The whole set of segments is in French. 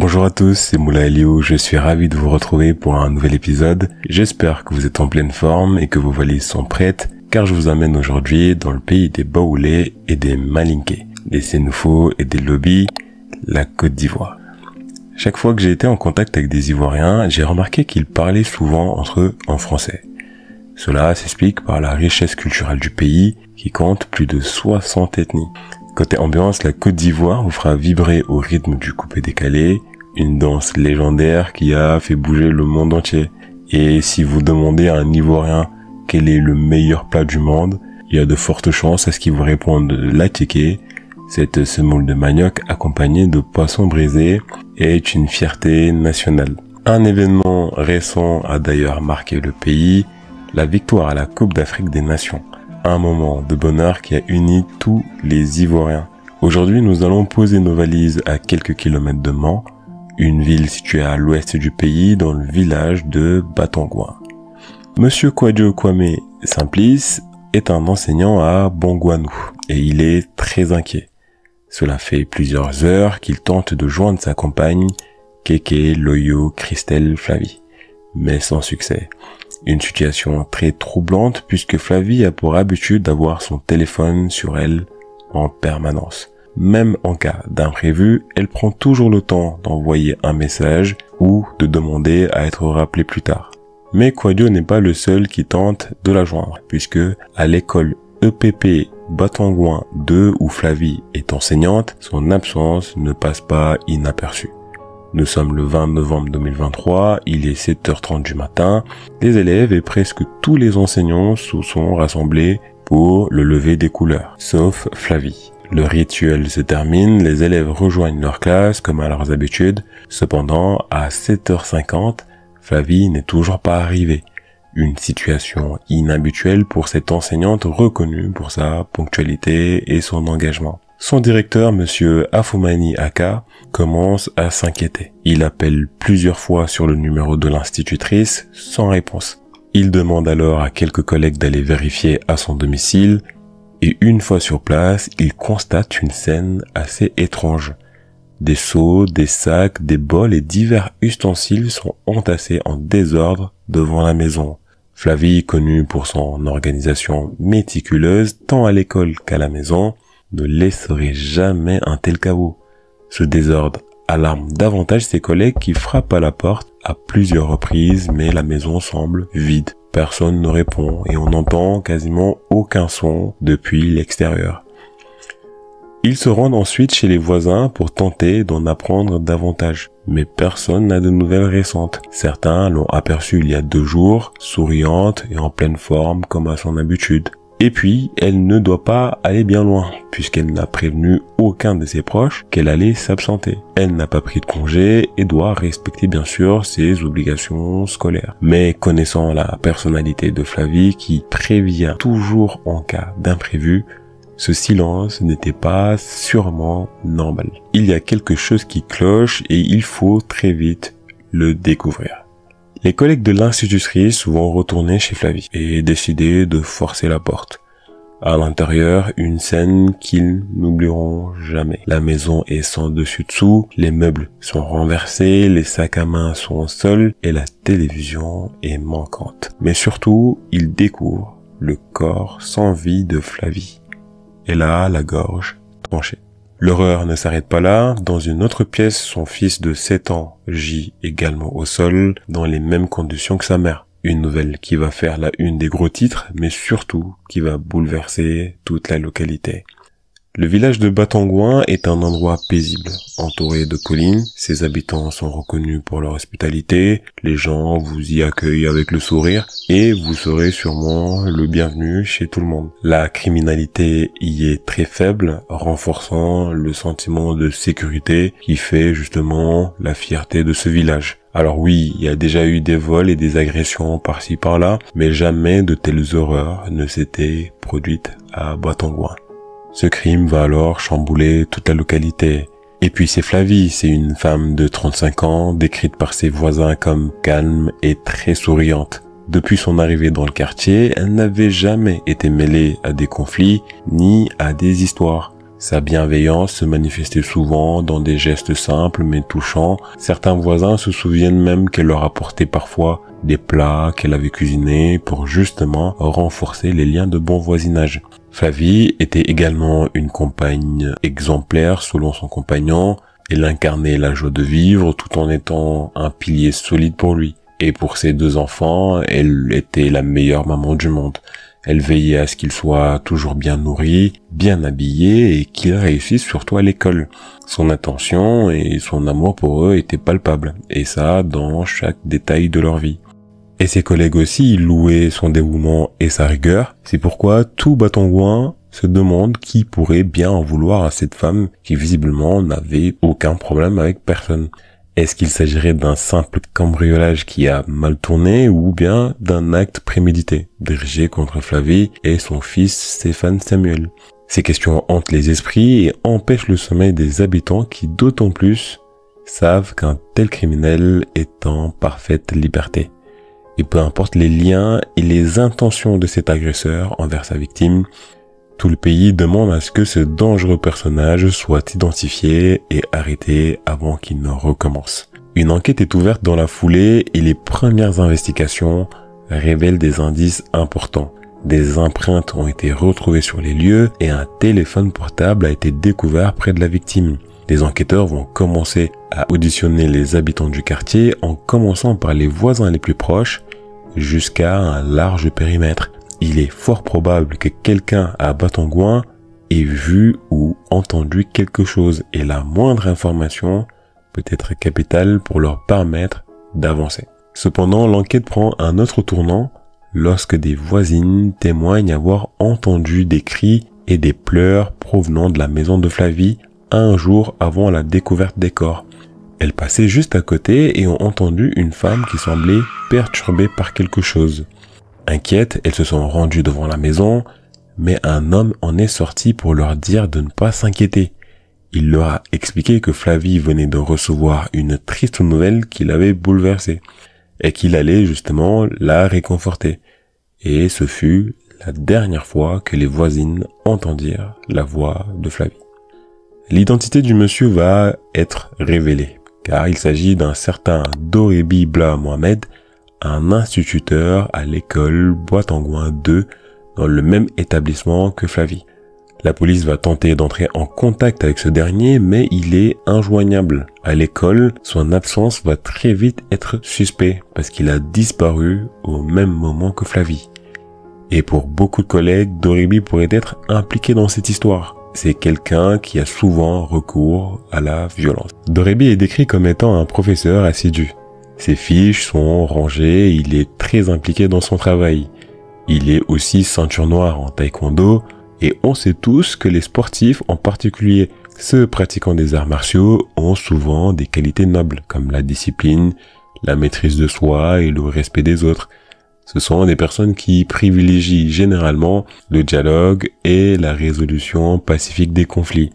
Bonjour à tous, c'est Moula Elio, je suis ravi de vous retrouver pour un nouvel épisode. J'espère que vous êtes en pleine forme et que vos valises sont prêtes, car je vous amène aujourd'hui dans le pays des Baoulés et des Malinké, des Sénoufos et des Lobis, la Côte d'Ivoire. Chaque fois que j'ai été en contact avec des Ivoiriens, j'ai remarqué qu'ils parlaient souvent entre eux en français. Cela s'explique par la richesse culturelle du pays, qui compte plus de 60 ethnies. Côté ambiance, la Côte d'Ivoire vous fera vibrer au rythme du coupé-décalé, une danse légendaire qui a fait bouger le monde entier. Et si vous demandez à un Ivoirien quel est le meilleur plat du monde, il y a de fortes chances à ce qu'il vous réponde l'attiké. Cette semoule de manioc accompagnée de poissons brisés est une fierté nationale. Un événement récent a d'ailleurs marqué le pays, la victoire à la Coupe d'Afrique des Nations. Un moment de bonheur qui a uni tous les Ivoiriens. Aujourd'hui, nous allons poser nos valises à quelques kilomètres de Mans, une ville située à l'ouest du pays dans le village de Batangouin. Monsieur Kwadjo Kwame Simplice est un enseignant à Bongouanou et il est très inquiet. Cela fait plusieurs heures qu'il tente de joindre sa compagne, Kéké Loyo Christelle Flavie, mais sans succès. Une situation très troublante puisque Flavie a pour habitude d'avoir son téléphone sur elle en permanence. Même en cas d'imprévu, elle prend toujours le temps d'envoyer un message ou de demander à être rappelée plus tard. Mais Kwadjo n'est pas le seul qui tente de la joindre puisque à l'école EPP Batangouin 2 où Flavie est enseignante, son absence ne passe pas inaperçue. Nous sommes le 20 novembre 2023, il est 7h30 du matin. Les élèves et presque tous les enseignants se sont rassemblés pour le lever des couleurs, sauf Flavie. Le rituel se termine, les élèves rejoignent leur classe comme à leurs habitudes. Cependant, à 7h50, Flavie n'est toujours pas arrivée. Une situation inhabituelle pour cette enseignante reconnue pour sa ponctualité et son engagement. Son directeur, monsieur Afoumani Aka, commence à s'inquiéter. Il appelle plusieurs fois sur le numéro de l'institutrice sans réponse. Il demande alors à quelques collègues d'aller vérifier à son domicile et une fois sur place, il constate une scène assez étrange. Des seaux, des sacs, des bols et divers ustensiles sont entassés en désordre devant la maison. Flavie, connue pour son organisation méticuleuse tant à l'école qu'à la maison, ne laisserait jamais un tel chaos. Ce désordre alarme davantage ses collègues qui frappent à la porte à plusieurs reprises, mais la maison semble vide. Personne ne répond et on n'entend quasiment aucun son depuis l'extérieur. Ils se rendent ensuite chez les voisins pour tenter d'en apprendre davantage. Mais personne n'a de nouvelles récentes. Certains l'ont aperçue il y a 2 jours, souriante et en pleine forme comme à son habitude. Et puis, elle ne doit pas aller bien loin, puisqu'elle n'a prévenu aucun de ses proches qu'elle allait s'absenter. Elle n'a pas pris de congé et doit respecter bien sûr ses obligations scolaires. Mais connaissant la personnalité de Flavie qui prévient toujours en cas d'imprévu, ce silence n'était pas sûrement normal. Il y a quelque chose qui cloche et il faut très vite le découvrir. Les collègues de l'institutrice vont retourner chez Flavie et décider de forcer la porte. À l'intérieur, une scène qu'ils n'oublieront jamais. La maison est sans dessus-dessous, les meubles sont renversés, les sacs à main sont au sol et la télévision est manquante. Mais surtout, ils découvrent le corps sans vie de Flavie. Elle a la gorge tranchée. L'horreur ne s'arrête pas là. Dans une autre pièce, son fils de 7 ans gît également au sol, dans les mêmes conditions que sa mère. Une nouvelle qui va faire la une des gros titres, mais surtout qui va bouleverser toute la localité. Le village de Batangouin est un endroit paisible, entouré de collines. Ses habitants sont reconnus pour leur hospitalité. Les gens vous y accueillent avec le sourire et vous serez sûrement le bienvenu chez tout le monde. La criminalité y est très faible, renforçant le sentiment de sécurité qui fait justement la fierté de ce village. Alors oui, il y a déjà eu des vols et des agressions par-ci par-là, mais jamais de telles horreurs ne s'étaient produites à Batangouin. Ce crime va alors chambouler toute la localité. Et puis c'est Flavie, c'est une femme de 35 ans, décrite par ses voisins comme calme et très souriante. Depuis son arrivée dans le quartier, elle n'avait jamais été mêlée à des conflits ni à des histoires. Sa bienveillance se manifestait souvent dans des gestes simples mais touchants. Certains voisins se souviennent même qu'elle leur apportait parfois des plats qu'elle avait cuisinés pour justement renforcer les liens de bon voisinage. Flavie était également une compagne exemplaire selon son compagnon. Elle incarnait la joie de vivre tout en étant un pilier solide pour lui. Et pour ses 2 enfants, elle était la meilleure maman du monde. Elle veillait à ce qu'ils soient toujours bien nourris, bien habillés et qu'ils réussissent surtout à l'école. Son attention et son amour pour eux étaient palpables, et ça dans chaque détail de leur vie. Et ses collègues aussi louaient son dévouement et sa rigueur. C'est pourquoi tout Battangouin se demande qui pourrait bien en vouloir à cette femme qui visiblement n'avait aucun problème avec personne. Est-ce qu'il s'agirait d'un simple cambriolage qui a mal tourné ou bien d'un acte prémédité, dirigé contre Flavie et son fils Stéphane Samuel? Ces questions hantent les esprits et empêchent le sommeil des habitants qui d'autant plus savent qu'un tel criminel est en parfaite liberté. Et peu importe les liens et les intentions de cet agresseur envers sa victime, tout le pays demande à ce que ce dangereux personnage soit identifié et arrêté avant qu'il ne recommence. Une enquête est ouverte dans la foulée et les premières investigations révèlent des indices importants. Des empreintes ont été retrouvées sur les lieux et un téléphone portable a été découvert près de la victime. Les enquêteurs vont commencer à auditionner les habitants du quartier en commençant par les voisins les plus proches jusqu'à un large périmètre. Il est fort probable que quelqu'un à Battangouin ait vu ou entendu quelque chose et la moindre information peut être capitale pour leur permettre d'avancer. Cependant, l'enquête prend un autre tournant lorsque des voisines témoignent avoir entendu des cris et des pleurs provenant de la maison de Flavie un jour avant la découverte des corps. Elles passaient juste à côté et ont entendu une femme qui semblait perturbée par quelque chose. Inquiètes, elles se sont rendues devant la maison, mais un homme en est sorti pour leur dire de ne pas s'inquiéter. Il leur a expliqué que Flavie venait de recevoir une triste nouvelle qui l'avait bouleversée, et qu'il allait justement la réconforter. Et ce fut la dernière fois que les voisines entendirent la voix de Flavie. L'identité du monsieur va être révélée, car il s'agit d'un certain Doribi Bla Mohamed, un instituteur à l'école Battangouin 2 dans le même établissement que Flavie. La police va tenter d'entrer en contact avec ce dernier, mais il est injoignable. À l'école, son absence va très vite être suspect parce qu'il a disparu au même moment que Flavie. Et pour beaucoup de collègues, Doribi pourrait être impliqué dans cette histoire. C'est quelqu'un qui a souvent recours à la violence. Doribi est décrit comme étant un professeur assidu. Ses fiches sont rangées, il est très impliqué dans son travail. Il est aussi ceinture noire en taekwondo et on sait tous que les sportifs, en particulier ceux pratiquant des arts martiaux, ont souvent des qualités nobles comme la discipline, la maîtrise de soi et le respect des autres. Ce sont des personnes qui privilégient généralement le dialogue et la résolution pacifique des conflits.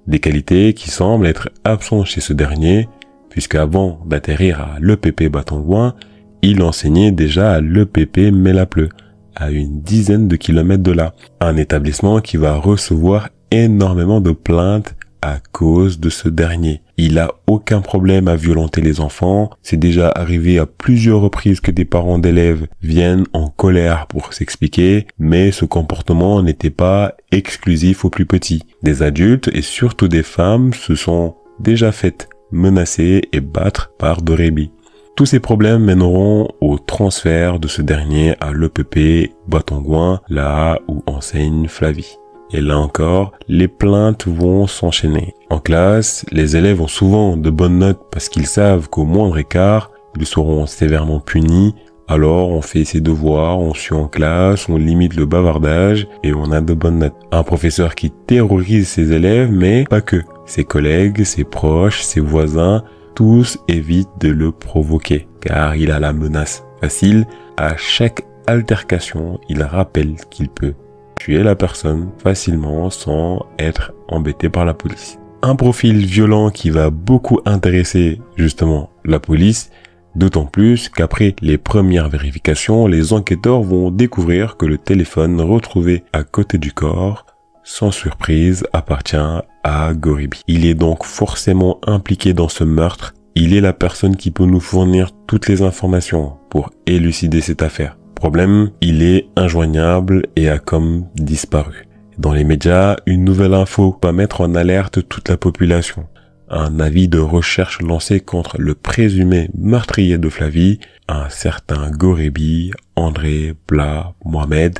Des qualités qui semblent être absentes chez ce dernier, puisqu'avant d'atterrir à l'EPP Battangouin, il enseignait déjà à l'EPP Mélapleu, à une dizaine de kilomètres de là. Un établissement qui va recevoir énormément de plaintes à cause de ce dernier. Il a aucun problème à violenter les enfants. C'est déjà arrivé à plusieurs reprises que des parents d'élèves viennent en colère pour s'expliquer, mais ce comportement n'était pas exclusif aux plus petits. Des adultes et surtout des femmes se sont déjà faites menacer et battre par Doribi. Tous ces problèmes mèneront au transfert de ce dernier à l'EPP Battangouin, là où enseigne Flavie. Et là encore, les plaintes vont s'enchaîner. En classe, les élèves ont souvent de bonnes notes parce qu'ils savent qu'au moindre écart, ils seront sévèrement punis. Alors on fait ses devoirs, on suit en classe, on limite le bavardage et on a de bonnes notes. Un professeur qui terrorise ses élèves, mais pas que. Ses collègues, ses proches, ses voisins, tous évitent de le provoquer, car il a la menace facile. À chaque altercation, il rappelle qu'il peut tuer la personne facilement sans être embêté par la police. Un profil violent qui va beaucoup intéresser justement la police, d'autant plus qu'après les premières vérifications, les enquêteurs vont découvrir que le téléphone retrouvé à côté du corps sans surprise, appartient à Goribi. Il est donc forcément impliqué dans ce meurtre. Il est la personne qui peut nous fournir toutes les informations pour élucider cette affaire. Problème, il est injoignable et a comme disparu. Dans les médias, une nouvelle info va mettre en alerte toute la population. Un avis de recherche lancé contre le présumé meurtrier de Flavie, un certain Goribi, André Bla Mohamed,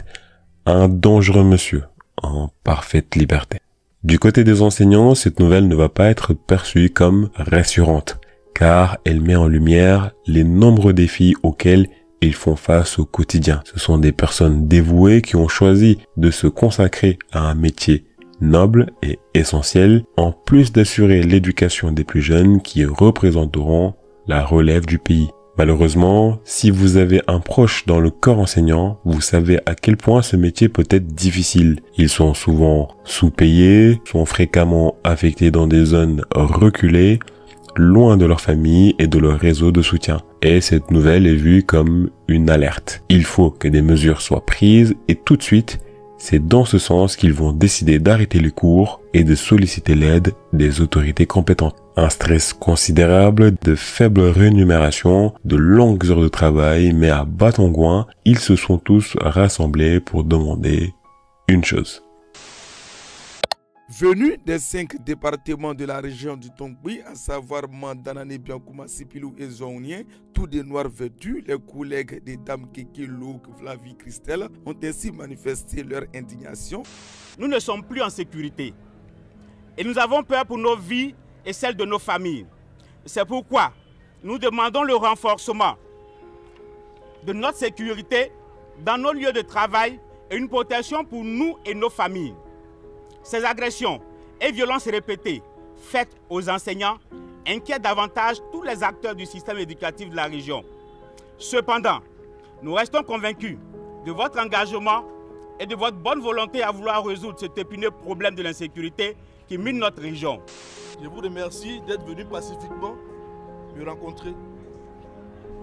un dangereux monsieur, en parfaite liberté. Du côté des enseignants, cette nouvelle ne va pas être perçue comme rassurante, car elle met en lumière les nombreux défis auxquels ils font face au quotidien. Ce sont des personnes dévouées qui ont choisi de se consacrer à un métier noble et essentiel, en plus d'assurer l'éducation des plus jeunes qui représenteront la relève du pays. Malheureusement, si vous avez un proche dans le corps enseignant, vous savez à quel point ce métier peut être difficile. Ils sont souvent sous-payés, sont fréquemment affectés dans des zones reculées, loin de leur famille et de leur réseau de soutien. Et cette nouvelle est vue comme une alerte. Il faut que des mesures soient prises et tout de suite. C'est dans ce sens qu'ils vont décider d'arrêter les cours et de solliciter l'aide des autorités compétentes. Un stress considérable, de faibles rémunérations, de longues heures de travail, mais à Batongouin, ils se sont tous rassemblés pour demander une chose. Venus des 5 départements de la région du Tongui, à savoir Mandanane, Biankouma, Sipilou et Zonien, tous des noirs vêtus, les collègues des dames Kiki, Louk, Flavie, Christelle ont ainsi manifesté leur indignation. Nous ne sommes plus en sécurité et nous avons peur pour nos vies et celles de nos familles. C'est pourquoi nous demandons le renforcement de notre sécurité dans nos lieux de travail et une protection pour nous et nos familles. Ces agressions et violences répétées faites aux enseignants inquiètent davantage tous les acteurs du système éducatif de la région. Cependant, nous restons convaincus de votre engagement et de votre bonne volonté à vouloir résoudre cet épineux problème de l'insécurité qui mine notre région. Je vous remercie d'être venu pacifiquement me rencontrer,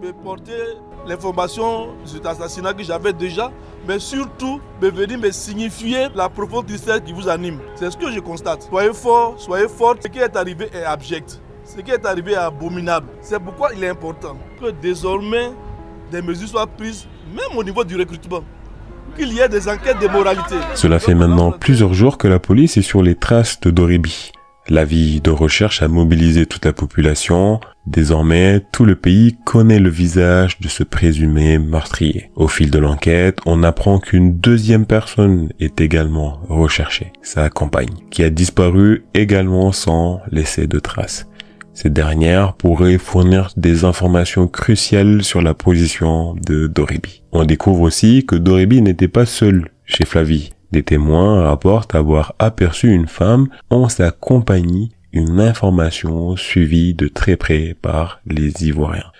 me porter l'information de cet assassinat que j'avais déjà, mais surtout de venir me signifier la profonde tristesse qui vous anime. C'est ce que je constate. Soyez forts, soyez fortes. Ce qui est arrivé est abject. Ce qui est arrivé est abominable. C'est pourquoi il est important que désormais des mesures soient prises, même au niveau du recrutement. Qu'il y ait des enquêtes de moralité. Cela fait maintenant plusieurs jours que la police est sur les traces de Goribi. L'avis de recherche a mobilisé toute la population. Désormais, tout le pays connaît le visage de ce présumé meurtrier. Au fil de l'enquête, on apprend qu'une deuxième personne est également recherchée, sa compagne, qui a disparu également sans laisser de traces. Cette dernière pourrait fournir des informations cruciales sur la position de Goribi. On découvre aussi que Goribi n'était pas seul chez Flavie. Des témoins rapportent avoir aperçu une femme en sa compagnie, une information suivie de très près par les Ivoiriens.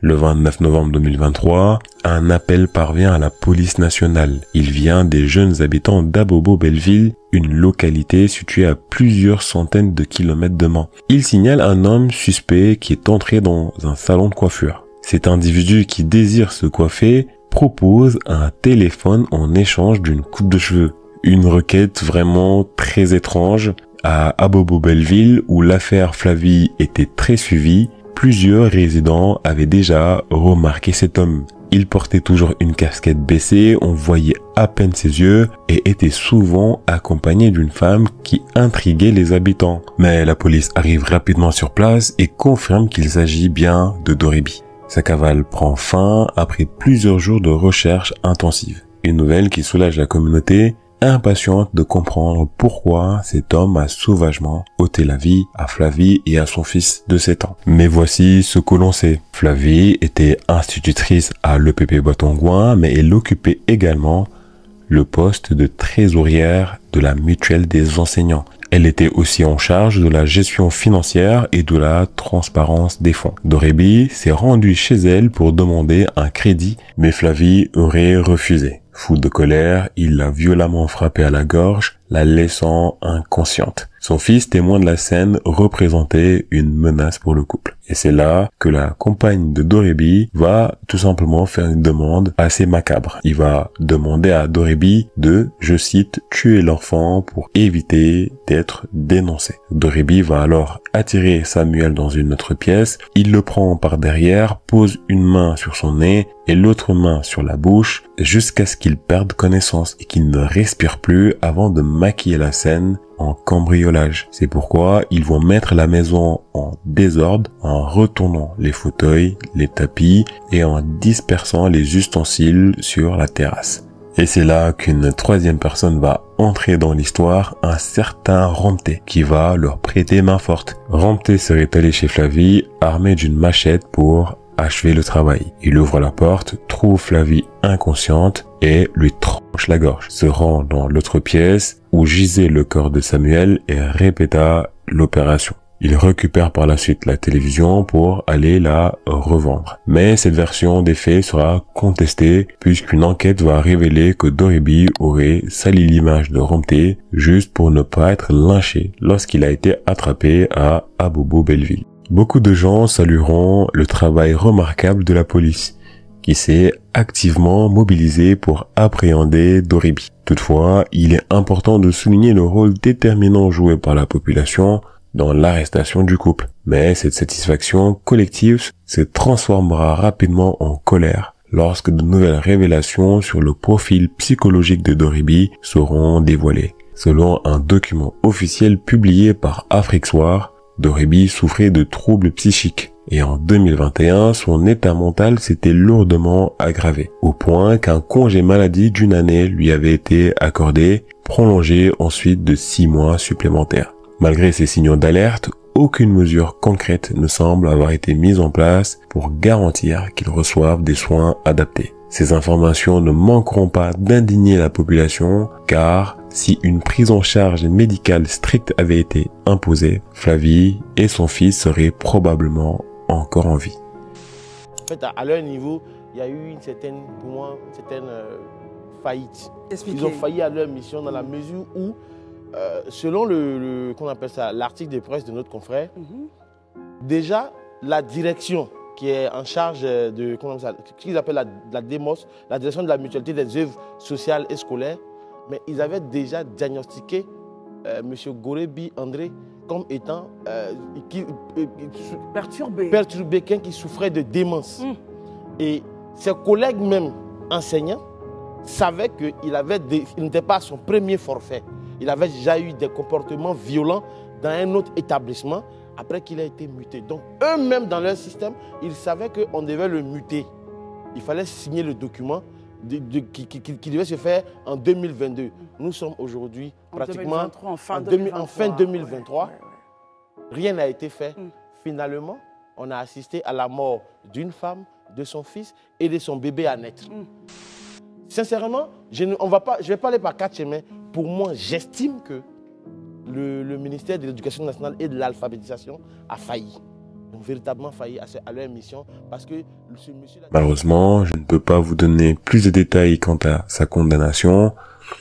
Le 29 novembre 2023, un appel parvient à la police nationale. Il vient des jeunes habitants d'Abobo-Belleville, une localité située à plusieurs centaines de kilomètres de Mans. Il signale un homme suspect qui est entré dans un salon de coiffure. Cet individu qui désire se coiffer propose un téléphone en échange d'une coupe de cheveux. Une requête vraiment très étrange. À Abobo-Belleville, où l'affaire Flavie était très suivie, plusieurs résidents avaient déjà remarqué cet homme. Il portait toujours une casquette baissée, on voyait à peine ses yeux et était souvent accompagné d'une femme qui intriguait les habitants. Mais la police arrive rapidement sur place et confirme qu'il s'agit bien de Goribi. Sa cavale prend fin après plusieurs jours de recherche intensive. Une nouvelle qui soulage la communauté, impatiente de comprendre pourquoi cet homme a sauvagement ôté la vie à Flavie et à son fils de 7 ans. Mais voici ce que l'on sait. Flavie était institutrice à l'EPP Batongouin, mais elle occupait également le poste de trésorière de la mutuelle des enseignants. Elle était aussi en charge de la gestion financière et de la transparence des fonds. Goribi s'est rendu chez elle pour demander un crédit, mais Flavie aurait refusé. Fou de colère, il l'a violemment frappée à la gorge, la laissant inconsciente. Son fils, témoin de la scène, représentait une menace pour le couple. Et c'est là que la compagne de Doribi va tout simplement faire une demande assez macabre. Il va demander à Doribi de, je cite, tuer l'enfant pour éviter d'être dénoncé. Doribi va alors attirer Samuel dans une autre pièce. Il le prend par derrière, pose une main sur son nez et l'autre main sur la bouche jusqu'à ce qu'il perde connaissance et qu'il ne respire plus avant de maquiller la scène en cambriolage. C'est pourquoi ils vont mettre la maison en désordre en retournant les fauteuils, les tapis et en dispersant les ustensiles sur la terrasse. Et c'est là qu'une troisième personne va entrer dans l'histoire, un certain Ramté, qui va leur prêter main forte. Ramté serait allé chez Flavie armé d'une machette pour achever le travail. Il ouvre la porte, trouve Flavie inconsciente et lui tranche la gorge. Se rend dans l'autre pièce où gisait le corps de Samuel et répéta l'opération. Il récupère par la suite la télévision pour aller la revendre. Mais cette version des faits sera contestée puisqu'une enquête va révéler que Doribi aurait sali l'image de Ramté juste pour ne pas être lynché lorsqu'il a été attrapé à Abobo-Belleville. Beaucoup de gens salueront le travail remarquable de la police, qui s'est activement mobilisée pour appréhender Doribi. Toutefois, il est important de souligner le rôle déterminant joué par la population dans l'arrestation du couple. Mais cette satisfaction collective se transformera rapidement en colère lorsque de nouvelles révélations sur le profil psychologique de Doribi seront dévoilées. Selon un document officiel publié par Afrique Soir, Doribi souffrait de troubles psychiques et en 2021, son état mental s'était lourdement aggravé, au point qu'un congé maladie d'une année lui avait été accordé, prolongé ensuite de 6 mois supplémentaires. Malgré ces signaux d'alerte, aucune mesure concrète ne semble avoir été mise en place pour garantir qu'ils reçoivent des soins adaptés. Ces informations ne manqueront pas d'indigner la population, car si une prise en charge médicale stricte avait été imposée, Flavie et son fils seraient probablement encore en vie. En fait, à leur niveau, il y a eu une certaine, pour moi, une certaine faillite. Expliquez. Ils ont failli à leur mission dans la mesure où, selon qu'on appelle ça, l'article de presse de notre confrère, déjà la direction qui est en charge de, ce qu'ils appellent la DEMOS, la direction de la mutualité des œuvres sociales et scolaires, mais ils avaient déjà diagnostiqué M. Gorebi André comme étant perturbé, quelqu'un qui souffrait de démence. Et ses collègues même enseignants savaient qu'il n'était pas à son premier forfait. Il avait déjà eu des comportements violents dans un autre établissement après qu'il a été muté. Donc eux-mêmes dans leur système, ils savaient qu'on devait le muter. Il fallait signer le document qui devait se faire en 2022. Nous sommes aujourd'hui pratiquement en fin 2023. Rien n'a été fait. Finalement, on a assisté à la mort d'une femme, de son fils et de son bébé à naître. Sincèrement, je ne vais pas aller par 4 chemins. Pour moi, j'estime que le ministère de l'Éducation nationale et de l'alphabétisation a failli. Ils ont véritablement failli à leur mission parce que ce monsieur... Malheureusement, je ne peux pas vous donner plus de détails quant à sa condamnation.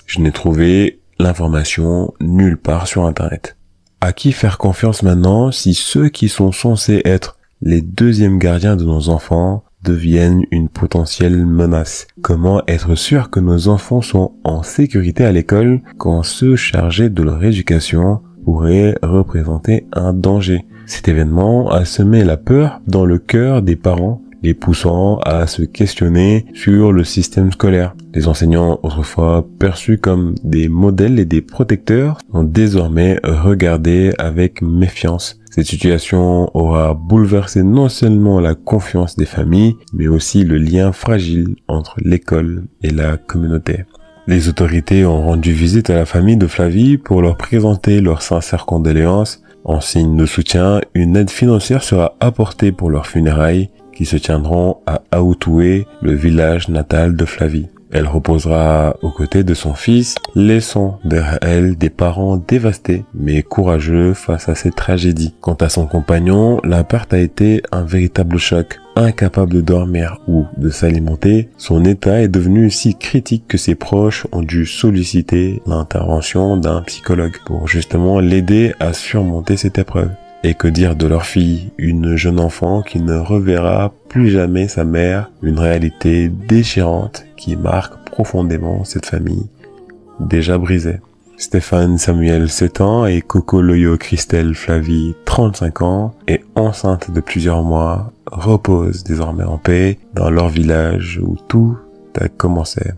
Je n'ai trouvé l'information nulle part sur Internet. À qui faire confiance maintenant si ceux qui sont censés être les deuxièmes gardiens de nos enfants deviennent une potentielle menace? Comment être sûr que nos enfants sont en sécurité à l'école quand ceux chargés de leur éducation pourraient représenter un danger? Cet événement a semé la peur dans le cœur des parents, les poussant à se questionner sur le système scolaire. Les enseignants, autrefois perçus comme des modèles et des protecteurs, sont désormais regardés avec méfiance. Cette situation aura bouleversé non seulement la confiance des familles, mais aussi le lien fragile entre l'école et la communauté. Les autorités ont rendu visite à la famille de Flavie pour leur présenter leurs sincères condoléances. En signe de soutien, une aide financière sera apportée pour leurs funérailles qui se tiendront à Aoutoué, le village natal de Flavie. Elle reposera aux côtés de son fils, laissant derrière elle des parents dévastés mais courageux face à cette tragédie. Quant à son compagnon, la perte a été un véritable choc. Incapable de dormir ou de s'alimenter, son état est devenu si critique que ses proches ont dû solliciter l'intervention d'un psychologue pour justement l'aider à surmonter cette épreuve. Et que dire de leur fille, une jeune enfant qui ne reverra plus jamais sa mère, une réalité déchirante qui marque profondément cette famille déjà brisée. Stéphane Samuel 7 ans et Coco Loyo Christelle Flavie 35 ans et enceinte de plusieurs mois reposent désormais en paix dans leur village où tout a commencé.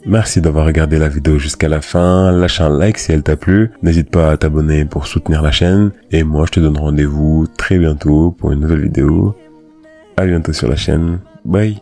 Merci d'avoir regardé la vidéo jusqu'à la fin, lâche un like si elle t'a plu, n'hésite pas à t'abonner pour soutenir la chaîne, et moi je te donne rendez-vous très bientôt pour une nouvelle vidéo. À bientôt sur la chaîne, bye.